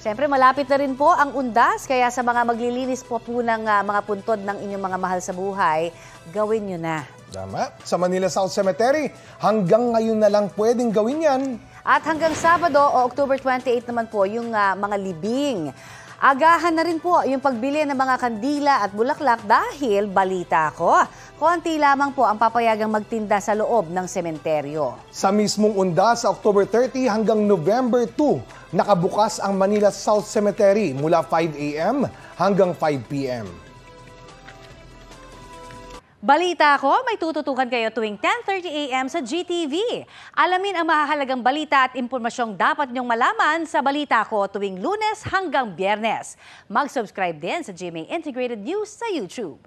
Siyempre, malapit na rin po ang undas, kaya sa mga maglilinis po ng mga puntod ng inyong mga mahal sa buhay, gawin nyo na. Tama. Sa Manila South Cemetery, hanggang ngayon na lang pwedeng gawin yan. At hanggang Sabado o October 28 naman po yung mga libing. Agahan na rin po yung pagbili ng mga kandila at bulaklak dahil balita ko, konti lamang po ang papayagang magtinda sa loob ng sementeryo. Sa mismong undas sa October 30 hanggang November 2, nakabukas ang Manila South Cemetery mula 5 a.m. hanggang 5 p.m. Balita ko, may tututukan kayo tuwing 10:30 a.m. sa GTV. Alamin ang mahahalagang balita at impormasyong dapat niyong malaman sa Balita Ko tuwing Lunes hanggang Biyernes. Mag-subscribe din sa GMA Integrated News sa YouTube.